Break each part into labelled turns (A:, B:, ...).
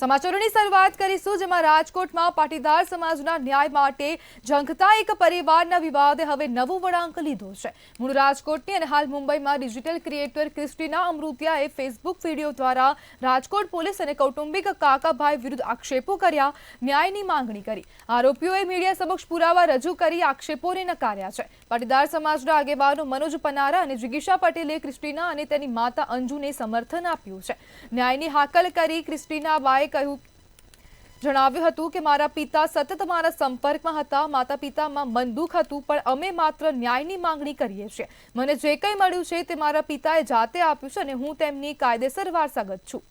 A: સમાચારોની શરૂઆત કરીશું, જેમાં રાજકોટમાં પાટીદાર સમાજના ન્યાય માટે ઝંખતા એક પરિવારના વિવાદે હવે નવો વળાંક લીધો છે. મૂળ રાજકોટની અને હાલ મુંબઈમાં ડિજિટલ ક્રિએટર ક્રિસ્ટીના અમૃતિયાએ ફેસબુક વિડીયો દ્વારા રાજકોટ પોલીસ અને કૌટુંબિક કાકાભાઈ વિરુદ્ધ આક્ષેપો કર્યા, ન્યાયની માંગણી કરી. આરોપીઓએ મીડિયા સમક્ષ પુરાવા રજૂ કરી આક્ષેપોને નકાર્યા છે. પાટીદાર સમાજના આગેવાનો મનોજ પનારા અને જિગીશા પટેલે ક્રિસ્ટીના અને તેની માતા અંજુને સમર્થન આપ્યું છે. ન્યાયની હાકલ કરી ક્રિસ્ટીના બાએ જણાવ્યું હતું કે મારા પિતા સતત મારા સંપર્કમાં હતા, માતા પિતામાં મન દુઃખ હતું, પણ અમે માત્ર ન્યાયની માંગણી કરીએ છીએ. મને જે કંઈ મળ્યું છે તે મારા પિતાએ જાતે આપ્યું છે અને હું તેમની કાયદેસર વારસાગત છું.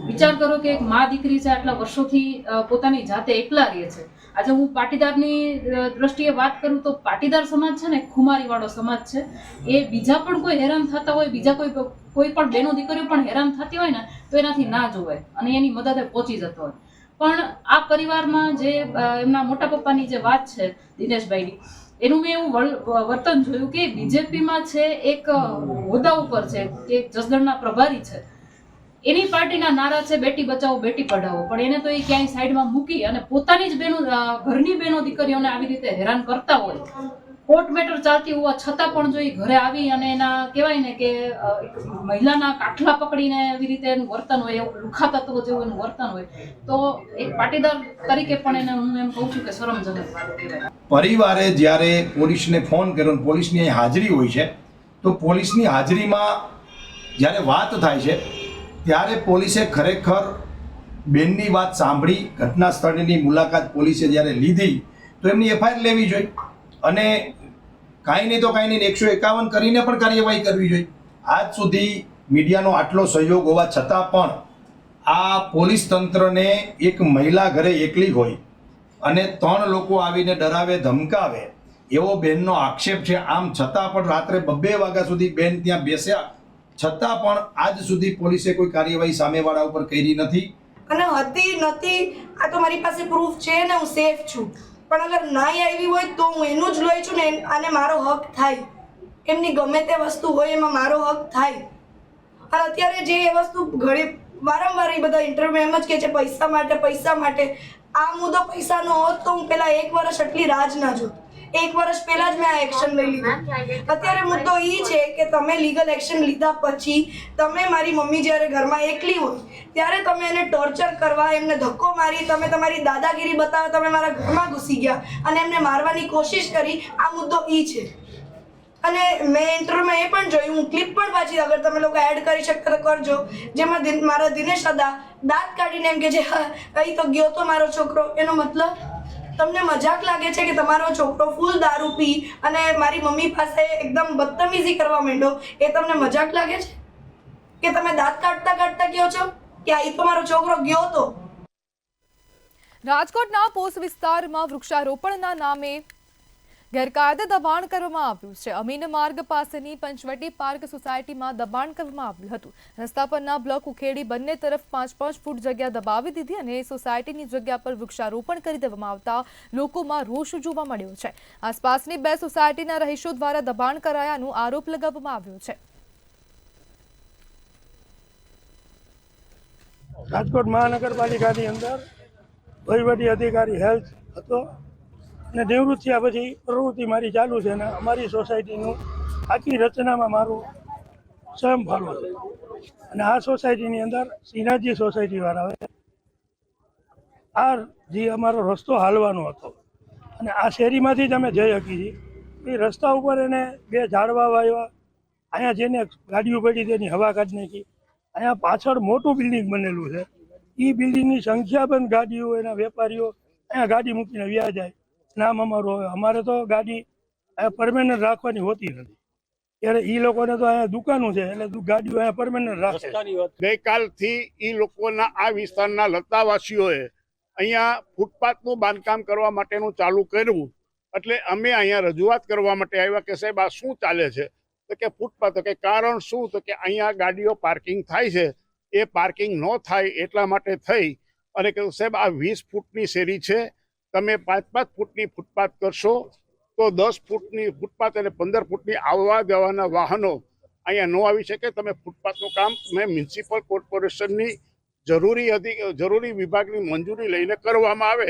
B: વિચાર કરો કે એક મા દીકરી છે, આટલા વર્ષોથી પોતાની જાતે એકલા રહે છે. આજે હું પાટીદારની દ્રષ્ટિએ વાત કરું તો પાટીદાર સમાજ છે ને ખુમારી વાળો સમાજ છે. એ બીજા પણ કોઈ હેરાન થતા હોય, બીજા કોઈ પણ બહેનો દીકરીઓ પણ હેરાન થતી હોય ને તો એનાથી ના જોવાય અને એની મદદે પહોંચી જતો હોય. પણ આ પરિવારમાં જે એમના મોટા પપ્પાની જે વાત છે દિનેશભાઈની, એનું મેં એવું વર્તન જોયું કે બીજેપીમાં છે, એક હોદ્દા ઉપર છે, કે જસદણના પ્રભારી છે, એની પાર્ટીના નારા છે બેટી બચાવો બેટી પઢાવો, પણ એને તો એ ક્યાંય સાઈડમાં મૂકી અને પોતાની જ બહેનો, ઘરની બહેનો દીકરીઓને આવી રીતે હેરાન કરતા હોય. કોર્ટ મેટર ચાલતી હોવા છતાં પણ જો એ ઘરે આવી અને એના કહેવાય ને કે મહિલાના કાઠલા પકડીને એવી રીતે એનું વર્તન હોય, એવું લુખા તત્વો જેવું એનું વર્તન હોય, તો એક પાટીદાર તરીકે પણ એને હું એમ કહું છું કે શરમજનક વાત કહેવાય.
C: પરિવારે જ્યારે પોલીસને ફોન કર્યો, પોલીસની હાજરી હોય છે, તો પોલીસની હાજરીમાં જ્યારે વાત થાય છે ત્યારે પોલીસે ખરેખર બેનની વાત સાંભળી, ઘટના સ્થળની મુલાકાત પોલીસે જ્યારે લીધી તો એમની એફઆઈઆર લેવી જોઈએ અને કાંઈ નહીં તો કાંઈ નહીં 151 કરીને પણ કાર્યવાહી કરવી જોઈએ. આજ સુધી મીડિયાનો આટલો સહયોગ હોવા છતાં પણ આ પોલીસ તંત્રને એક મહિલા ઘરે એકલી હોય અને 3 લોકો આવીને ડરાવે ધમકાવે એવો બેનનો આક્ષેપ છે. આમ છતાં પણ રાત્રે 2 વાગ્યા સુધી બેન ત્યાં બેસ્યા છતાં પણ આજ સુધી પોલીસે કોઈ કાર્યવાહી સામેવાળા ઉપર કરી નથી.
D: અને હતી નથી આ તો મારી પાસે પ્રૂફ છે ને હું સેફ છું, પણ અગર નાઈ આવી હોય તો હું એનું જ લોહી છું ને, અને મારો હક થાય. એમની ગમે તે વસ્તુ હોય એમાં મારો હક થાય. અને અત્યારે જે એ વસ્તુ ઘણી વારંવાર એ બધા ઇન્ટરવ્યુ એમ જ કહે છે પૈસા માટે પૈસા માટે. આ મુદ્દો પૈસાનો હોત તો હું પેલા 1 વર્ષ આટલી રાજ ના જોત. 1 વર્ષ પહેલા જ મેં આ એક્શન લઈ લીધું. અત્યારે મુદ્દો એ છે કે તમે લીગલ એક્શન લીધા પછી તમે મારી મમ્મી જ્યારે ઘરમાં એકલી હોય ત્યારે તમે એને ટોર્ચર કરવા, એમને ધક્કો મારી, તમે તમારી દાદાગીરી બતાવવા તમે મારા ઘરમાં ઘૂસી ગયા અને એમને મારવાની કોશિશ કરી. આ મુદ્દો એ છે. અને મેં ઇન્ટરવ્યુમાં એ પણ જોયું, હું ક્લિપ પણ વાંચી, અગર તમે લોકો એડ કરી શકતા તો કરજો, જેમાં મારા દિનેશ દાંત કાઢીને એમ કે છે અહીં તો ગયો તો મારો છોકરો. એનો મતલબ તમને મજાક લાગે છે કે તમારો છોકરો ફૂલ દારૂ પી અને મારી મમ્મી પાસે એકદમ બદતમીઝી કરવા માંડ્યો, એ તમને મજાક લાગે છે? કે તમે દાંત કાઢતા કાઢતા કહો છો કે અહીં તો મારો છોકરો ગયો તો?
A: રાજકોટના પોસ્ટ વિસ્તારમાં વૃક્ષારોપણના નામે ગેરકાયદે દબાણ કરવામાં આવ્યું છે. અમીન માર્ગ પાસેની પંચવટી પાર્ક સોસાયટીમાં દબાણ કરવામાં આવ્યું હતું. રસ્તા પરના બ્લોક ઉખેડી બંને તરફ 5-5 ફૂટ જગ્યા દબાવી દીધી અને સોસાયટીની જગ્યા પર વૃક્ષારોપણ કરી દેવામાં આવતા લોકોમાં રોષ જોવા મળ્યો છે. આસપાસની 2 સોસાયટીના રહીશો દ્વારા દબાણ કરાયાનો આરોપ લગાવવામાં આવ્યો છે.
E: રાજકોટ મહાનગરપાલિકાની અંદર વહીવટી અધિકારી હેલ્થ હતો અને નિવૃત્ત થયા પછી પ્રવૃત્તિ મારી ચાલુ છે અને અમારી સોસાયટીનું આખી રચનામાં મારું સ્વયં ફાળો છે. અને આ સોસાયટીની અંદર શ્રીનાથજી સોસાયટીવાળા આવે, આ જે અમારો રસ્તો હાલવાનો હતો અને આ શેરીમાંથી જ અમે જઈ શકી છીએ. એ રસ્તા ઉપર એને 2 ઝાડવા વાવ્યા, અહીંયા જેને ગાડીઓ પડી તેની હવા કાઢી નાખી. અહીંયા પાછળ મોટું બિલ્ડિંગ બનેલું છે, એ બિલ્ડિંગની સંખ્યાબંધ ગાડીઓ, એના વેપારીઓ અહીંયા ગાડી મૂકીને વ્યા જાય. નામ અમારું હોય, અમારે તો ગાડી પરમેનન્ટ રાખવાની હોતી નથી, ત્યારે એ લોકોને તો અહીંયા દુકાનો છે એટલે ગાડીઓ અહીંયા પરમેનન્ટ રાખે.
F: ગઈકાલથી એ લોકોના આ વિસ્તારના લતાવાસીઓએ અહીંયા ફૂટપાથનું બાંધકામ કરવા માટેનું ચાલુ કર્યું. એટલે અમે અહીંયા રજૂઆત કરવા માટે આવ્યા કે સાહેબ આ શું ચાલે છે? તો કે ફૂટપાથ, તો કે કારણ શું? તો કે અહીંયા ગાડીઓ પાર્કિંગ થાય છે, એ પાર્કિંગ ન થાય એટલા માટે થઈ અને કહ્યું સાહેબ આ 20 ફૂટની શેરી છે, તમે 5-5 ફૂટની ફૂટપાથ કરશો તો 10 ફૂટની ફૂટપાથ અને 15 ફૂટની આવવા જવાના વાહનો અહીંયા ન આવી શકે. તમે ફૂટપાથનું કામ મેં મ્યુનિસિપલ કોર્પોરેશનની જરૂરી વિભાગની મંજૂરી લઈને કરવામાં આવે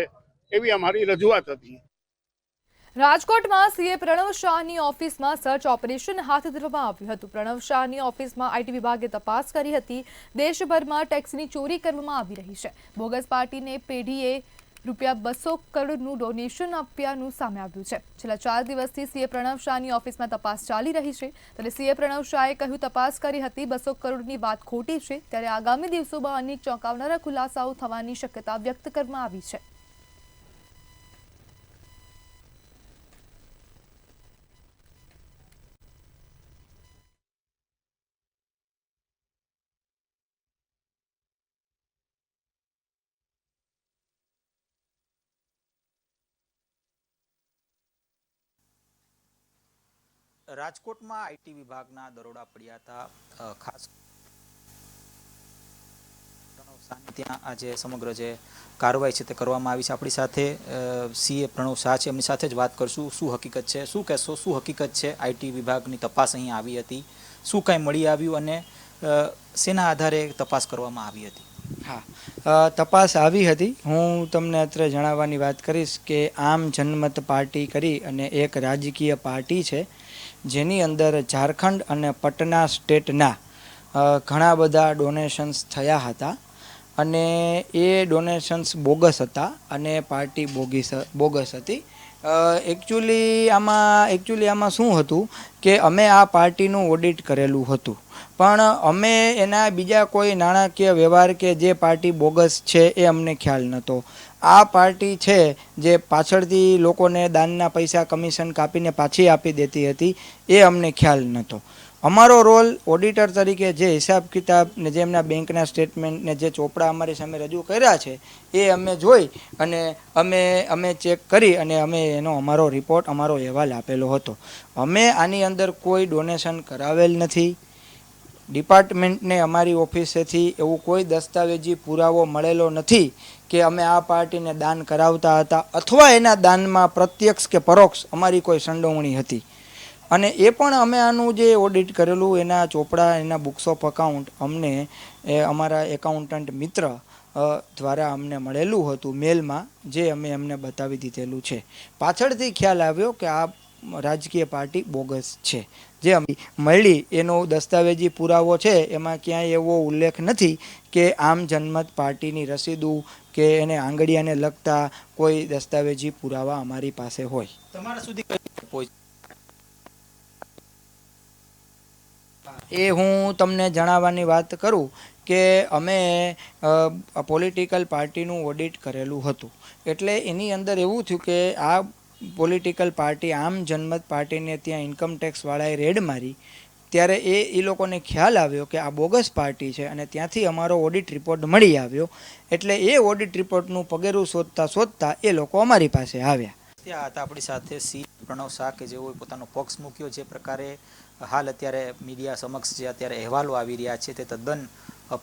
F: એવી અમારી રજૂઆત હતી.
A: રાજકોટમાં સીએ પ્રણવ શાહની ઓફિસમાં સર્ચ ઓપરેશન હાથ ધરવામાં આવ્યું હતું. પ્રણવ શાહની ઓફિસમાં આઈટી વિભાગે તપાસ કરી હતી. દેશભરમાં ટેક્સની ચોરી કરવામાં આવી રહી છે. બોગસ પાર્ટીને પેઢીએ ₹200 કરોડનું ડોનેશન આપ્યાનું સામે આવ્યું છે. છેલ્લા 4 દિવસથી સીએ પ્રણવ શાહની ઓફિસમાં તપાસ ચાલી રહી છે. ત્યારે સીએ પ્રણવ શાહે કહ્યું તપાસ કરી હતી, 200 કરોડની વાત ખોટી છે. ત્યારે આગામી દિવસોમાં અનેક ચોંકાવનારા ખુલાસાઓ થવાની શક્યતા વ્યક્ત કરવામાં આવી છે.
G: રાજકોટમાં આઈટી વિભાગના દરોડા પડ્યા હતા. ખાસ ત્યાં આજે સમગ્ર જે કાર્યવાહી છે તે કરવામાં આવી છે. આપણી સાથે સીએ પ્રણવ શાહ છે, એમની સાથે જ વાત કરશું. શું હકીકત છે, શું કહેશો, શું હકીકત છે? આઈટી વિભાગની તપાસ અહીં આવી હતી, શું કાંઈ મળી આવ્યું અને શેના આધારે તપાસ કરવામાં આવી હતી?
H: હા, તપાસ આવી હતી. હું તમને અત્રે જણાવવાની વાત કરીશ કે આમ જનમત પાર્ટી કરી અને એક રાજકીય પાર્ટી છે જેની અંદર ઝારખંડ અને પટના સ્ટેટના ઘણા બધા ડોનેશન્સ થયા હતા અને એ ડોનેશન્સ બોગસ હતા અને પાર્ટી બોગસ હતી. એકચ્યુઅલી આમાં શું હતું કે અમે આ પાર્ટીનું ઓડિટ કરેલું હતું, પણ અમે એના બીજા કોઈ નાણાકીય વ્યવહાર કે જે પાર્ટી બોગસ છે એ અમને ખ્યાલ નહોતો. આ પાર્ટી છે જે પાછળથી લોકોને દાનના પૈસા કમિશન કાપીને પાછી આપી દેતી હતી, એ અમને ખ્યાલ નહોતો. અમારો રોલ ઓડિટર તરીકે જે હિસાબ કિતાબ ને જે એમના બેંકના સ્ટેટમેન્ટ ને જે ચોપડા અમારી સામે રજૂ કર્યા છે એ અમે જોઈ અને અમે ચેક કરી અને અમે એનો અમારો રિપોર્ટ, અમારો અહેવાલ આપેલો હતો. અમે આની અંદર કોઈ ડોનેશન કરાવેલ નથી. ડિપાર્ટમેન્ટને અમારી ઓફિસેથી એવું કોઈ દસ્તાવેજી પુરાવો મળેલો નથી કે અમે આ પાર્ટીને દાન કરાવતા હતા અથવા એના દાનમાં પ્રત્યક્ષ કે પરોક્ષ અમારી કોઈ સંડોવણી હતી. અને એ પણ અમે આનું જે ઓડિટ કરેલું એના ચોપડા, એના બુક્સ ઓફ અકાઉન્ટ અમને અમારા એકાઉન્ટન્ટ મિત્ર દ્વારા અમને મળેલું હતું મેલમાં, જે અમે એમને બતાવી દીધેલું છે. પાછળથી ખ્યાલ આવ્યો કે આ રાજકીય પાર્ટી બોગસ છે. જે મળી એનો દસ્તાવેજી પુરાવો છે એમાં ક્યાંય એવો ઉલ્લેખ નથી કે આમ જનમત પાર્ટીની રસીદું કે એને આંગળીયાને લગતા કોઈ દસ્તાવેજી પુરાવા અમારી પાસે હોય.
G: તમારા સુધી કઈ
H: એ હું તમને જણાવવાની વાત કરું કે અમે પોલિટિકલ પાર્ટીનું ઓડિટ કરેલું હતું. એટલે એની અંદર એવું થયું કે આ પોલિટિકલ પાર્ટી આમ જનમત પાર્ટીને ત્યાં ઇન્કમ ટેક્સવાળાએ રેડ મારી ત્યારે એ લોકોને ખ્યાલ આવ્યો કે આ બોગસ પાર્ટી છે અને ત્યાંથી અમારો ઓડિટ રિપોર્ટ મળી આવ્યો. એટલે એ ઓડિટ રિપોર્ટનું પગેરું શોધતા એ લોકો અમારી પાસે આવ્યા.
G: ત્યાં હતા આપણી સાથે સી પ્રણવ શાહ કે જેઓએ પોતાનો પક્ષ મૂક્યો. જે પ્રકારે હાલ અત્યારે મીડિયા સમક્ષ જે અત્યારે અહેવાલો આવી રહ્યા છે તે તદ્દન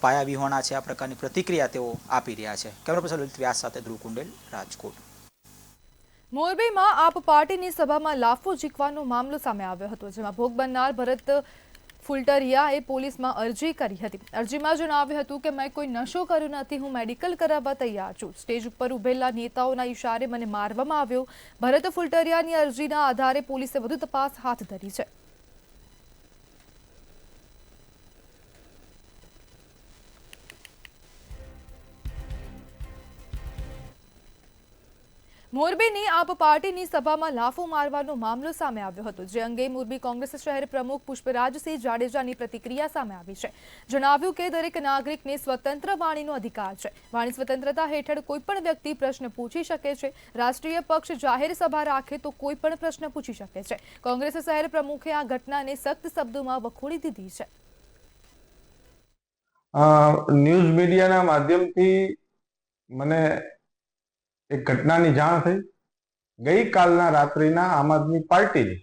G: પાયાવિહોણા છે. આ પ્રકારની પ્રતિક્રિયા તેઓ આપી રહ્યા છે. કેમેરા પર્સન લલિત વ્યાસ સાથે ધ્રુવ કુંડેલ, રાજકોટ.
A: મોરબીમાં આપ પાર્ટીની સભામાં લાફો ઝીકવાનો મામલો સામે આવ્યો હતો, જેમાં ભોગ બનનાર ભરત ફુલટરિયાએ પોલીસમાં અરજી કરી હતી. અરજીમાં જણાવ્યું હતું કે મેં કોઈ નશો કર્યો નથી, હું મેડિકલ કરાવવા તૈયાર છું. સ્ટેજ ઉપર ઉભેલા નેતાઓના ઇશારે મને મારવામાં આવ્યો. ભરત ફુલટરિયાની અરજીના આધારે પોલીસે વધુ તપાસ હાથ ધરી છે. મોરબીની આપ પાર્ટીની સભામાં લાફો મારવાનો મામલો સામે આવ્યો હતો, જે અંગે મોરબી કોંગ્રેસ શહેર પ્રમુખ પુષ્પરાજસિંહ જાડેજાની પ્રતિક્રિયા સામે આવી છે. જણાવ્યું કે દરેક નાગરિકને સ્વતંત્ર વાણીનો અધિકાર છે. વાણી સ્વતંત્રતા હેઠળ કોઈ પણ વ્યક્તિ પ્રશ્ન પૂછી શકે છે. રાષ્ટ્રીય પક્ષ જાહેર સભા રાખે તો કોઈ પણ પ્રશ્ન પૂછી શકે છે. કોંગ્રેસ શહેર પ્રમુખે આ ઘટનાને સખ્ત શબ્દોમાં વખોડી દીધી છે.
I: ન્યૂઝ મીડિયાના માધ્યમથી મને એક ઘટનાની જાણ થઈ. ગઈકાલના રાત્રિના આમ આદમી પાર્ટીની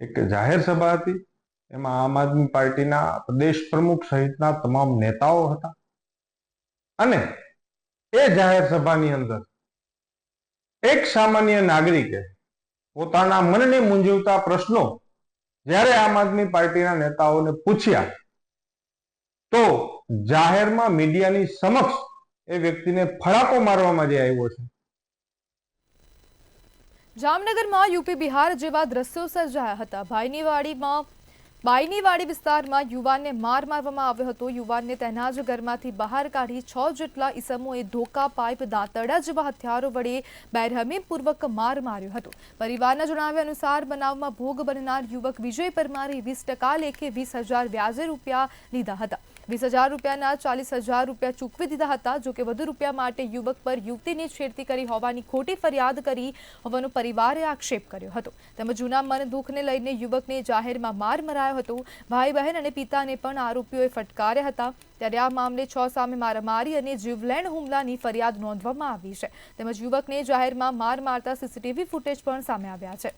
I: એક જાહેર સભા હતી. એમાં આમ આદમી પાર્ટીના પ્રદેશ પ્રમુખ સહિતના તમામ નેતાઓ હતા અને એ જાહેર સભાની અંદર એક સામાન્ય નાગરિકે પોતાના મનને મૂંઝવતા પ્રશ્નો જ્યારે આમ આદમી પાર્ટીના નેતાઓને પૂછ્યા તો જાહેરમાં મીડિયાની સમક્ષ એ વ્યક્તિને ફડાકો મારવામાં જે આવ્યો છે.
A: જામનગરમાં યુપી બિહાર જેવા દ્રશ્યો સર્જાયા હતા. બાઈની વાડી વિસ્તારમાં યુવાનને માર મારવામાં આવ્યો હતો. યુવાનને તેના જ ઘરમાંથી બહાર કાઢી 6 જેટલા ઈસમોએ ધોકા, પાઇપ, દાંતરડા જેવા હથિયારો વડે બેરહમીપૂર્વક માર માર્યો હતો. પરિવારના જણાવ્યા અનુસાર બનાવમાં ભોગ બનનાર યુવક વિજય પરમારે 20% લેખે 20,000 વ્યાજે રૂપિયા લીધા હતા. 20,000 રૂપિયાના 40,000 રૂપિયા ચૂકવી દીધા હતા. જોકે વધુ રૂપિયા માટે યુવક પર યુવતીની છેડતી કરી હોવાની ખોટી ફરિયાદ કરી હોવાનો પરિવારે આક્ષેપ કર્યો હતો. તેમજ જૂના મન દુઃખને લઈને યુવકને જાહેરમાં માર મરાયો હતો. ભાઈ બહેન અને પિતાને પણ આરોપીઓએ ફટકાર્યા હતા. ત્યારે આ મામલે 6 સામે મારામારી અને જીવલેણ હુમલાની ફરિયાદ નોંધવામાં આવી છે. તેમજ યુવકને જાહેરમાં માર મારતા સીસીટીવી ફૂટેજ પણ સામે આવ્યા છે.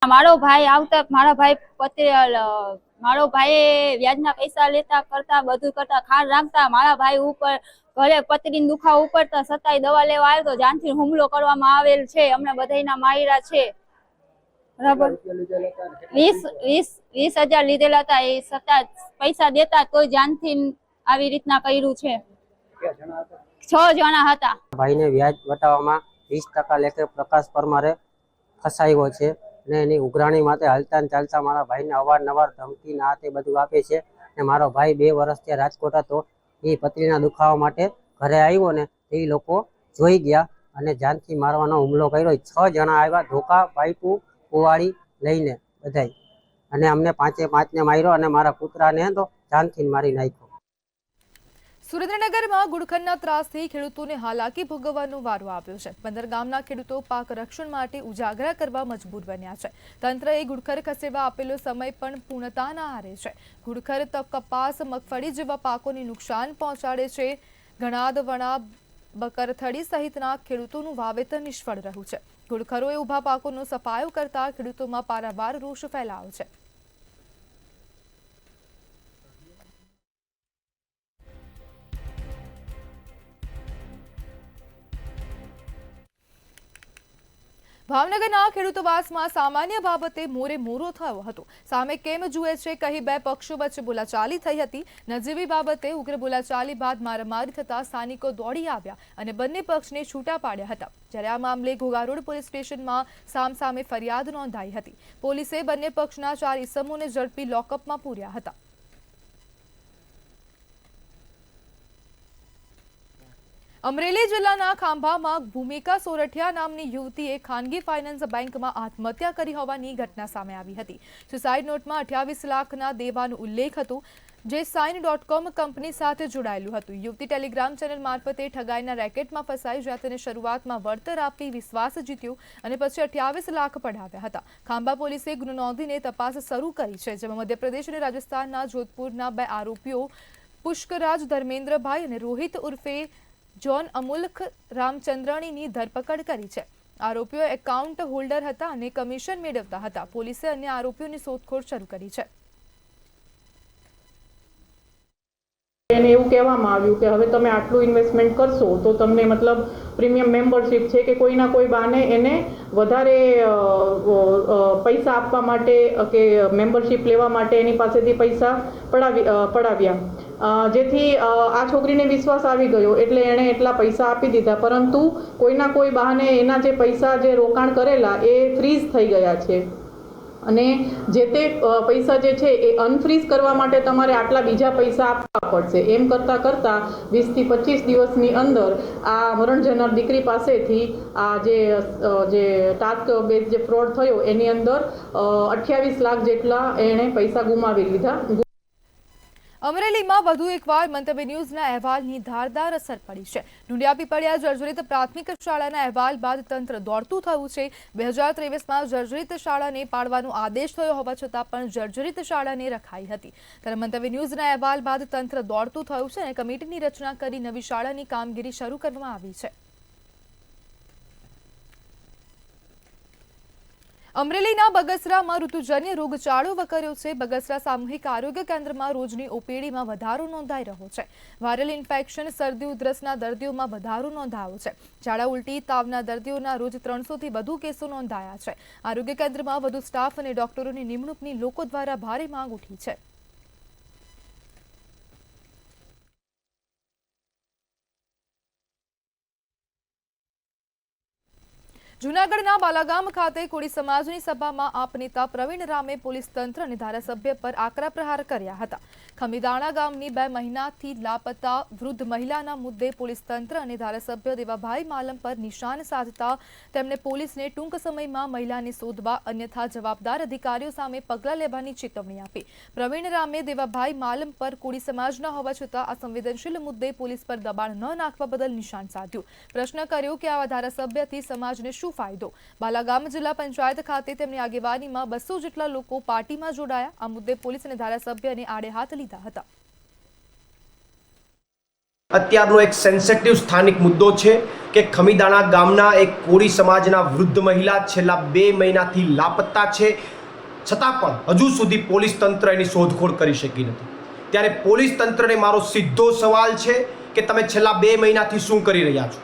J: મારો ભાઈ આવતા મારા ભાઈ વ્યાજના પૈસા લેતા કરતા બધું કરતા ખાર રાખતા. મારા ભાઈ ઉપર ઘરે પતરીને દુખાવો ઉપડતા છતાંય દવા લેવા આવ્યો તો જાનથી હુમલો કરવામાં આવેલ છે. અમને બધાયના માયરા છે. બરાબર 20,000 લીધેલા હતા. એ છતાં પૈસા દેતા તોય જાનથી આવી રીતના કર્યું છે. 6 જણા હતા.
K: ભાઈને વ્યાજ વટાવવામાં 20% લેખે પ્રકાશ પરમારે ફસાયો છે અને એની ઉઘરાણી માટે હાલતા ને ચાલતા મારા ભાઈને અવારનવાર ધમકી ના તે બધું આપે છે. અને મારો ભાઈ 2 વર્ષથી રાજકોટ હતો. એ પત્રીના દુખાવા માટે ઘરે આવ્યો ને એ લોકો જોઈ ગયા અને જાનથી મારવાનો હુમલો કર્યો. 6 જણા આવ્યા ધોકા, પાઇપું, કુવાડી લઈને બધાય, અને અમને 5 માર્યો અને મારા પુત્રાને તો જાનથી મારી નાખ્યો.
A: સુરેન્દ્રનગરમાં ગુડખરના ત્રાસથી ખેડૂતોને હાલાકી ભોગવવાનો વારો આવ્યો છે. 15 ગામના ખેડૂતો પાક રક્ષણ માટે ઉજાગરા કરવા મજબૂર બન્યા છે. તંત્રએ ગુડખર ખસેડવા આપેલો સમય પણ પૂર્ણતાના આરે છે. ગુડખર કપાસ, મગફળી જેવા પાકોને નુકસાન પહોંચાડે છે. ઘણાદ, વણા, બકરથડી સહિતના ખેડૂતોનું વાવેતર નિષ્ફળ રહ્યું છે. ગુડખરોએ ઊભા પાકોનો સફાયો કરતા ખેડૂતોમાં પારાવાર રોષ ફેલાયો છે. ભાવનગરના ખેડૂતવાસમાં સામાન્ય બાબતે મોરે મોરો થયો હતો. સામે કેમ જુએ છે કહી 2 પક્ષો વચ્ચે બોલાચાલી થઈ હતી. નજીવી બાબતે ઉગ્ર બોલાચાલી બાદ મારામારી થતા સ્થાનિકો દોડી આવ્યા અને બંને પક્ષને છૂટા પાડ્યા હતા. જ્યારે આ મામલે ઘોઘારોડ પોલીસ સ્ટેશનમાં સામસામે ફરિયાદ નોંધાઈ હતી. પોલીસે બંને પક્ષના 4 ઈસમોને ઝડપી લોકઅપમાં પૂર્યા હતા. અમરેલી જિલ્લાના ખાંભામાં ભૂમિકા સોરઠિયા નામની યુવતીએ ખાનગી ફાઇનાન્સ બેંકમાં આત્મહત્યા કરી હોવાની ઘટના સામે આવી હતી. સુસાઇડ નોટમાં 28 લાખના દેવાનો ઉલ્લેખ હતો, જે સાઇન.com કંપની સાથે જોડાયેલું હતું. યુવતી ટેલિગ્રામ ચેનલ મારફતે ઠગાઈના રેકેટમાં ફસાઈ, જ્યાં તેને શરૂઆતમાં વળતર આપી વિશ્વાસ જીત્યો અને પછી 28 લાખ પડાવ્યા હતા. ખાંભા પોલીસે ગુનો નોંધીને તપાસ શરૂ કરી છે, જેમાં મધ્યપ્રદેશ અને રાજસ્થાનના જોધપુરના 2 આરોપીઓ પુષ્કરાજ ધર્મેન્દ્રભાઈ અને રોહિત ઉર્ફે જોન અમુલખ રામચંદ્રણીની ધરપકડ કરી છે. આરોપીઓ એકાઉન્ટ હોલ્ડર હતા અને કમિશન મેળવતા હતા. પોલીસે અન્ય આરોપીઓની શોધખોળ શરૂ કરી છે.
L: એને એવું કહેવામાં આવ્યું કે હવે તમે આટલું ઇન્વેસ્ટમેન્ટ કરશો તો તમને મતલબ પ્રીમિયમ મેમ્બરશિપ છે કે કોઈના કોઈ બહાને એને વધારે પૈસા આપવા માટે કે મેમ્બરશિપ લેવા માટે એની પાસેથી પૈસા પડાવ્યા, જેથી આ છોકરીને વિશ્વાસ આવી ગયો એટલે એણે એટલા પૈસા આપી દીધા. પરંતુ કોઈના કોઈ બહાને એના જે પૈસા જે રોકાણ કરેલા એ ફ્રીઝ થઈ ગયા છે અને જે તે પૈસા જે છે એ અનફ્રીઝ કરવા માટે તમારે આટલા બીજા પૈસા આપવા પડશે. એમ કરતાં 20 થી 25 દિવસની અંદર આ મરણ જનાર દીકરી પાસેથી આ જે ટાસ્ક બેઝ જે ફ્રોડ થયો એની અંદર 28 લાખ જેટલા એણે પૈસા ગુમાવી લીધા.
A: અમરેલીમાં વધુ એકવાર મંતવ્ય ન્યૂઝના અહેવાલની ધારદાર અસર પડી છે. ઢુંડિયા પીપળિયા જર્જરિત પ્રાથમિક શાળાના અહેવાલ બાદ તંત્ર દોડતું થયું છે. 2023માં જર્જરિત શાળાને પાડવાનો આદેશ થયો હોવા છતાં પણ જર્જરિત શાળાને રખાઈ હતી. ત્યારે મંતવ્ય ન્યૂઝના અહેવાલ બાદ તંત્ર દોડતું થયું છે અને કમિટીની રચના કરી નવી શાળાની કામગીરી શરૂ કરવામાં આવી છે. અમરેલીના બગસરામાં ઋતુજન્ય રોગચાળો વકર્યો છે. બગસરા સામૂહિક આરોગ્ય કેન્દ્રમાં રોજની ઓપીડીમાં વધારો નોંધાઈ રહ્યો છે. વાયરલ ઇન્ફેક્શન, શરદી, ઉધરસના દર્દીઓમાં વધારો નોંધાયો છે. ઝાડા ઉલટી, તાવના દર્દીઓના રોજ 300થી વધુ કેસો નોંધાયા છે. આરોગ્ય કેન્દ્રમાં વધુ સ્ટાફ અને ડોક્ટરોની નિમણૂકની લોકો દ્વારા ભારે માંગ ઉઠી છે. જૂનાગઢના બાલાગામ ખાતે કોળી સમાજની સભામાં આપ નેતા પ્રવીણ રામે પોલીસ તંત્ર અને ધારાસભ્ય પર આકરા પ્રહાર કર્યા હતા. ખમીદાણા ગામની 2 મહિનાથી લાપતા વૃદ્ધ મહિલાના મુદ્દે પોલીસ તંત્ર અને ધારાસભ્ય દેવાભાઈ માલમ પર નિશાન સાધતા તેમણે પોલીસને ટૂંક સમયમાં મહિલાને શોધવા અન્યથા જવાબદાર અધિકારીઓ સામે પગલાં લેવાની ચેતવણી આપી. પ્રવીણ રામે દેવાભાઈ માલમ પર કોળી સમાજના હોવા છતાં આ સંવેદનશીલ મુદ્દે પોલીસ પર દબાણ ન નાખવા બદલ નિશાન સાધ્યું. પ્રશ્ન કર્યો કે આવા ધારાસભ્યથી સમાજને શું ફાયદો. બાલાગામ જિલ્લા પંચાયત ખાતે તેમની આગેવાનીમાં 200 જેટલા લોકો પાર્ટીમાં જોડાયા. આ મુદ્દે પોલીસ અને ધારાસભ્યને આડે હાથ લીધા હતા.
M: અત્યારનો એક સેન્સિટિવ સ્થાનિક મુદ્દો છે કે ખમીદાણા ગામના એક કોળી સમાજના વૃદ્ધ મહિલા છેલ્લા 2 મહિનાથી લાપતા છે, છતાં પણ હજુ સુધી પોલીસ તંત્ર એની શોધખોળ કરી શકી નથી. ત્યારે પોલીસ તંત્રને મારો સીધો સવાલ છે કે તમે છેલ્લા 2 મહિનાથી શું કરી રહ્યા છો?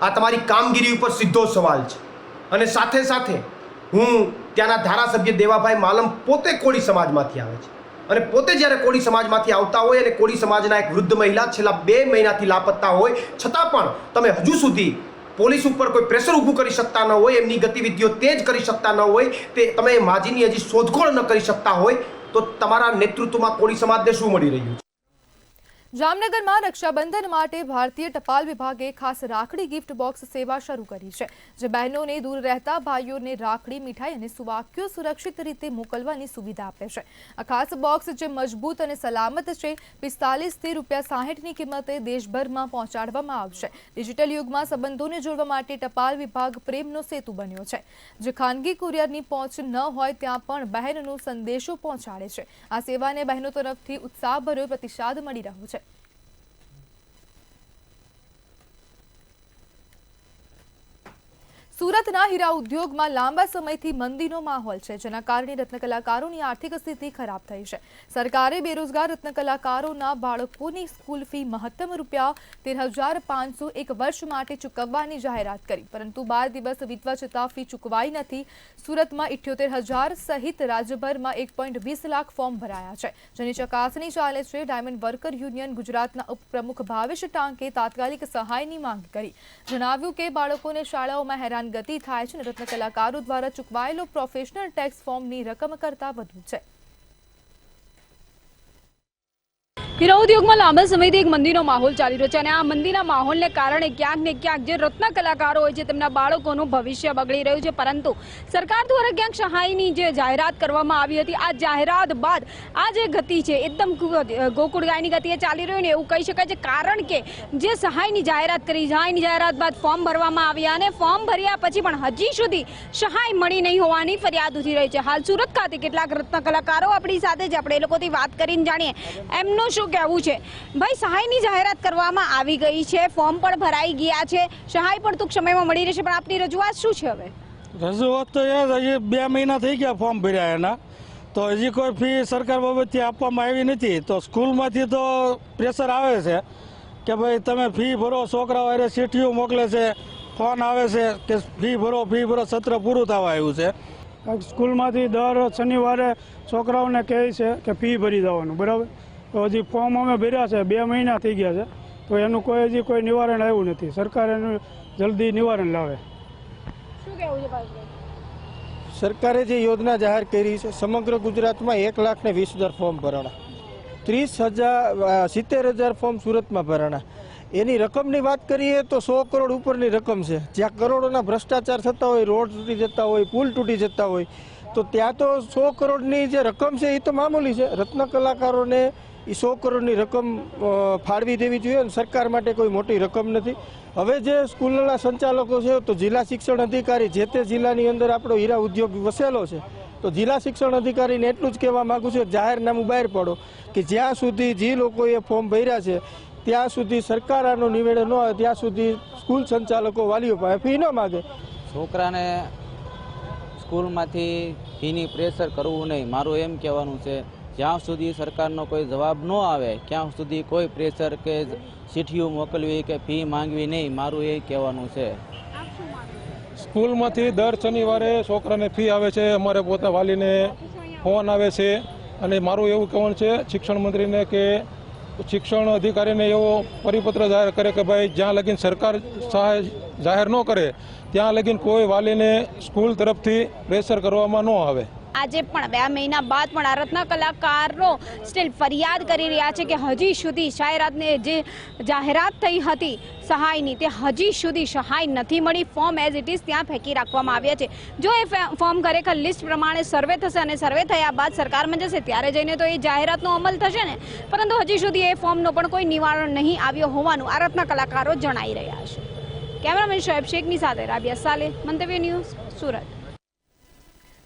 M: આ તમારી કામગીરી ઉપર સીધો સવાલ છે. અને સાથે સાથે હું ત્યાંના ધારાસભ્ય દેવાભાઈ માલમ પોતે કોળી સમાજમાંથી આવે છે અને પોતે જ્યારે કોળી સમાજમાંથી આવતા હોય અને કોળી સમાજના એક વૃદ્ધ મહિલા છેલ્લા 2 મહિનાથી લાપતા હોય છતાં પણ તમે હજુ સુધી પોલીસ ઉપર કોઈ પ્રેશર ઊભું કરી શકતા ન હોય, એમની ગતિવિધિઓ તેજ કરી શકતા ન હોય, તે તમે માજીની હજી શોધખોળ ન કરી શકતા હોય, તો તમારા નેતૃત્વમાં કોળી સમાજને શું મળી રહ્યું છે?
A: જામનગરમાં રક્ષાબંધન માટે ભારતીય ટપાલ વિભાગે ખાસ રાખડી ગિફ્ટ બોક્સ સેવા શરૂ કરી છે, જે બહેનોને દૂર રહેતા ભાઈઓને રાખડી, મીઠાઈ અને સુવાક્યો સુરક્ષિત રીતે મોકલવાની સુવિધા આપે છે. આ ખાસ બોક્સ, જે મજબૂત અને સલામત છે, 45થી ₹60ની કિંમતે દેશભરમાં પહોંચાડવામાં આવશે. ડિજિટલ યુગમાં સંબંધોને જોડવા માટે ટપાલ વિભાગ પ્રેમનો સેતુ બન્યો છે, જે ખાનગી કુરિયરની પહોંચ ન હોય ત્યાં પણ બહેનનો સંદેશો પહોંચાડે છે. આ સેવાને બહેનો તરફથી ઉત્સાહભર્યો પ્રતિસાદ મળી રહ્યો છે. સુરતના હીરા ઉદ્યોગમાં લાંબા સમયથી મંદીનો માહોલ છે, જેના કારણે રત્નકલાકારોની આર્થિક સ્થિતિ ખરાબ થઈ છે. સરકારે બેરોજગાર રત્નકલાકારોના બાળકોની સ્કૂલ ફી મહત્તમ ₹13,500 એક વર્ષ માટે ચૂકવવાની જાહેરાત કરી, પરંતુ 12 દિવસ વીતવા છતાં ફી ચૂકવાઈ નથી. સુરતમાં 78,000 સહિત રાજ્યભરમાં 1.20 લાખ ફોર્મ ભરાયા છે, જેની ચકાસણી ચાલે છે. ડાયમંડ વર્કર યુનિયન ગુજરાતના ઉપપ્રમુખ ભાવેશ ટાંકે તાત્કાલિક સહાયની માંગ કરી. જણાવ્યું કે બાળકોને શાળાઓમાં હેરાન ગતિ થાય છે અને રત્નકલાકારો દ્વારા ચૂકવાયેલો પ્રોફેશનલ ટેક્સ ફોર્મની રકમ કરતાં વધુ છે.
N: હીરા ઉદ્યોગમાં લાંબા સમયથી એક મંદીનો માહોલ ચાલી રહ્યો છે અને આ મંદીના માહોલને કારણે ક્યાંક ને ક્યાંક જે રત્ન કલાકારો હોય છે તેમના બાળકોનું ભવિષ્ય બગડી રહ્યું છે. પરંતુ સરકાર દ્વારા ક્યાંક સહાયની જે જાહેરાત કરવામાં આવી હતી, આ જાહેરાત બાદ આ જે ગતિ છે એકદમ ગોકુળગાયની ગતિએ ચાલી રહ્યું ને એવું કહી શકાય છે. કારણ કે જે સહાયની જાહેરાત કરી, સહાયની જાહેરાત બાદ ફોર્મ ભરવામાં આવ્યા અને ફોર્મ ભર્યા પછી પણ હજી સુધી સહાય મળી નહીં હોવાની ફરિયાદ ઉઠી રહી છે. હાલ સુરત ખાતે કેટલાક રત્ન કલાકારો આપણી સાથે જ, આપણે એ લોકોથી વાત કરીને જાણીએ એમનું શું કહેવું છે. ભાઈ, સહાયની જાહેરાત કરવામાં આવી ગઈ છે, ફોર્મ પણ ભરાઈ ગયા છે, સહાય પણ ટૂંક સમયમાં મળી રહેશે, પણ આપની રજૂઆત શું છે? હવે
E: રજૂઆત તો યાર હજી 2 મહિના થઈ ગયા ફોર્મ ભર્યા એના, તો હજી કોઈ ફી સરકાર બાબતથી આપવામાં આવી નથી. તો સ્કૂલમાંથી તો પ્રેશર આવે છે કે ભાઈ તમે ફી ભરો, છોકરાઓ અરે ચીઠીઓ મોકલે છે, ફોન આવે છે કે ફી ભરો, સત્ર પૂરું થવા આવ્યું છે. સ્કૂલમાંથી દર શનિવારે છોકરાઓને કહે છે કે ફી ભરી દેવાનું, બરાબર? તો હજી ફોર્મ અમે ભર્યા છે, 2 મહિના થઈ ગયા છે, તો એનું હજી કોઈ નિવારણ આવ્યું નથી. સરકાર એનું જલ્દી નિવારણ લાવે.
N: શું કહેવું છે ભાઈ?
O: સરકારે જે યોજના જાહેર કરી છે, સમગ્ર ગુજરાતમાં 1,20,000 ફોર્મ ભરાણા, 70,000 ફોર્મ સુરતમાં ભરાણા. એની રકમની વાત કરીએ તો 100 કરોડ ઉપરની રકમ છે. જ્યાં કરોડોના ભ્રષ્ટાચાર થતા હોય, રોડ તૂટી જતા હોય, પુલ તૂટી જતા હોય, તો ત્યાં તો 100 કરોડની જે રકમ છે એ તો મામૂલી છે. રત્ન કલાકારોને એ 100 કરોડની રકમ ફાળવી દેવી જોઈએ અને સરકાર માટે કોઈ મોટી રકમ નથી. હવે જે સ્કૂલના સંચાલકો છે, તો જિલ્લા શિક્ષણ અધિકારી, જે તે જિલ્લાની અંદર આપણો હીરા ઉદ્યોગ વસેલો છે, તો જિલ્લા શિક્ષણ અધિકારીને એટલું જ કહેવા માગું છું, જાહેરનામું બહાર પાડો કે જ્યાં સુધી જે લોકોએ ફોર્મ ભર્યા છે ત્યાં સુધી સરકાર આનો નિવેડો ન આવે ત્યાં સુધી સ્કૂલ સંચાલકો વાલીઓ પાસે ફી ન માગે.
P: છોકરાને સ્કૂલમાંથી ફીની પ્રેશર કરવું નહીં, મારું એમ કહેવાનું છે. જ્યાં સુધી સરકારનો કોઈ જવાબ ન આવે ત્યાં સુધી કોઈ પ્રેશર કે ચીઠીઓ મોકલવી કે ફી માંગવી નહીં, મારું એ કહેવાનું છે.
Q: સ્કૂલમાંથી દર શનિવારે છોકરાને ફી આવે છે, અમારે પોતા વાલીને ફોન આવે છે. અને મારું એવું કહેવાનું છે શિક્ષણ મંત્રીને કે શિક્ષણ અધિકારીને એવો પરિપત્ર જાહેર કરે કે ભાઈ જ્યાં લગીન સરકાર સહાય જાહેર ન કરે ત્યાં લગીન કોઈ વાલીને સ્કૂલ તરફથી પ્રેશર કરવામાં ન આવે.
N: આજે પણ 2 મહિના બાદ પણ આ રત્ન કલાકારો સ્ટીલ ફરિયાદ કરી રહ્યા છે કે હજી સુધી જાહેરાતને જે જાહેરાત થઈ હતી સહાયની તે હજી સુધી સહાય નથી મળી. ફોર્મ એઝ ઇટ ઇઝ ત્યાં ફેંકી રાખવામાં આવ્યા છે. જો એ ફોર્મ ખરેખર લિસ્ટ પ્રમાણે સર્વે થશે અને સર્વે થયા બાદ સરકારમાં જશે ત્યારે જઈને તો એ જાહેરાતનો અમલ થશે ને, પરંતુ હજી સુધી એ ફોર્મનો પણ કોઈ નિવારણ નહીં આવ્યો હોવાનું આ રત્ન કલાકારો જણાઈ રહ્યા છે. કેમેરામેન શોએબ શેખની સાથે રાબિયા સાલે, મંતવ્ય ન્યૂઝ, સુરત.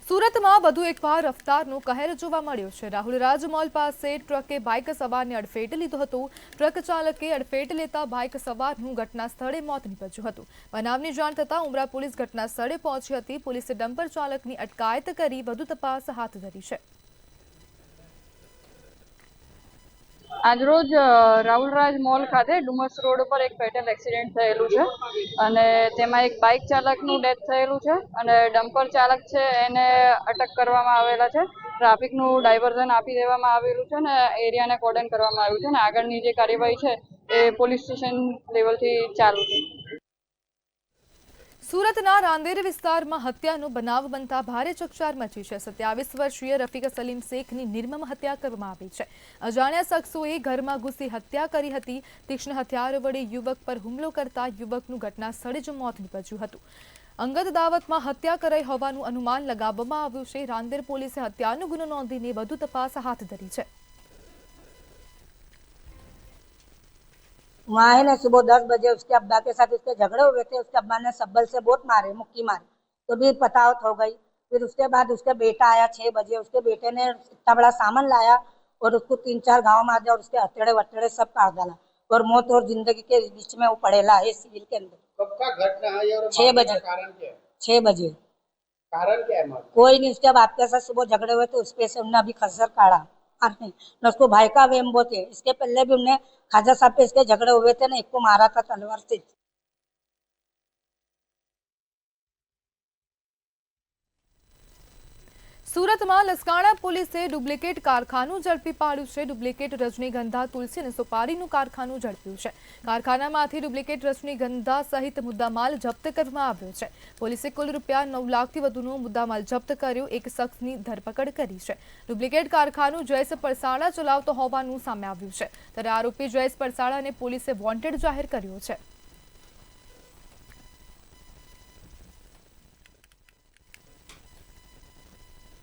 A: સુરતમાં વધુ એકવાર રફતારનો કહેર જોવા મળ્યો છે. રાહુલ રાજ મોલ પાસે ટ્રકે બાઇક સવારને અડફેટે લીધો હતો. ટ્રક ચાલકે અડફેટ લેતા બાઇક સવારનું ઘટના સ્થળે મોત નીપજ્યું હતું. બનાવની જાણ થતાં ઉમરા પોલીસ ઘટના સ્થળે પહોંચી હતી. પોલીસે ડમ્પર ચાલકની અટકાયત કરી વધુ તપાસ હાથ ધરી છે.
R: આજરોજ રાહુલરાજ મોલ ખાતે ડુમસ રોડ ઉપર એક ફેટલ એક્સિડન્ટ થયેલું છે અને તેમાં એક બાઇક ચાલકનું ડેથ થયેલું છે અને ડમ્પર ચાલક છે એને અટક કરવામાં આવેલા છે. ટ્રાફિકનું ડાયવર્ઝન આપી દેવામાં આવેલું છે અને એરિયાને કોર્ડન કરવામાં આવ્યું છે અને આગળની જે કાર્યવાહી છે એ પોલીસ સ્ટેશન લેવલથી ચાલુ છે.
A: સુરતના રાંદેર વિસ્તારમાં હત્યાનો બનાવ બનતા ભારે ચકચાર મચી છે. 27 વર્ષીય રફીક સલીમ શેખની નિર્મમ હત્યા કરવામાં આવી છે. અજાણ્યા શખ્સોએ ઘરમાં ઘૂસી હત્યા કરી હતી. તીક્ષ્ણ હથિયાર વડે યુવક પર હુમલો કરતા યુવકનું ઘટના સ્થળે જ મોત નીપજ્યું હતું. અંગત દાવતમાં હત્યા કરાઈ હોવાનું અનુમાન લગાવવામાં આવ્યું છે. રાંદેર પોલીસે હત્યાનો ગુનો નોંધીને વધુ તપાસ હાથ ધરી છે.
S: वहाँ है ना सुबह 10 बजे उसके अब्बा के साथ उसके झगड़े हुए थे. उसके अब्बा ने सब्बल से बहुत मारे, मुक्की मारी, तो भी पतावत हो गई. फिर उसके बाद उसके बेटा आया 6 बजे. उसके बेटे ने इतना बड़ा सामान लाया और उसको 3-4 गाँव मार दिया और उसके हथेड़े वथेड़े सब काट डाला और मौत और जिंदगी के बीच में वो पड़ेला है सिविल के अंदर.
T: कब का घटना है और
S: 6 बजे.
T: कारण क्या है?
S: 6 बजे.
T: कारण क्या है?
S: कोई नहीं, उसके बाप के साथ सुबह झगड़े हुए तो उस पे से उन्होंने अभी खसर काढ़ा नहीं न उसको भाई का वेम्बो थे. इसके पहले भी उन्हें खाजा साहब पे इसके झगड़े हुए थे ना, एक को मारा था तलवार से.
A: સુરતમાં લસકાણા પોલીસે ડુપ્લિકેટ કારખાનું ઝડપી પાડ્યું છે. ડુપ્લિકેટ રજનીગંધા, તુલસી અને સુપારીનું કારખાનું ઝડપ્યું છે. કારખાનામાંથી ડુપ્લિકેટ રજનીગંધા સહિત મુદ્દામાલ જપ્ત કરવામાં આવ્યો છે. પોલીસે કુલ ₹9 લાખથી વધુનો મુદ્દામાલ જપ્ત કર્યો. એક શખ્સની ધરપકડ કરી છે. ડુપ્લિકેટ કારખાનું જયેશ પરસાણા ચલાવતો હોવાનું સામે આવ્યું છે. ત્યારે આરોપી જયેશ પરસાણાને પોલીસે વોન્ટેડ જાહેર કર્યો છે.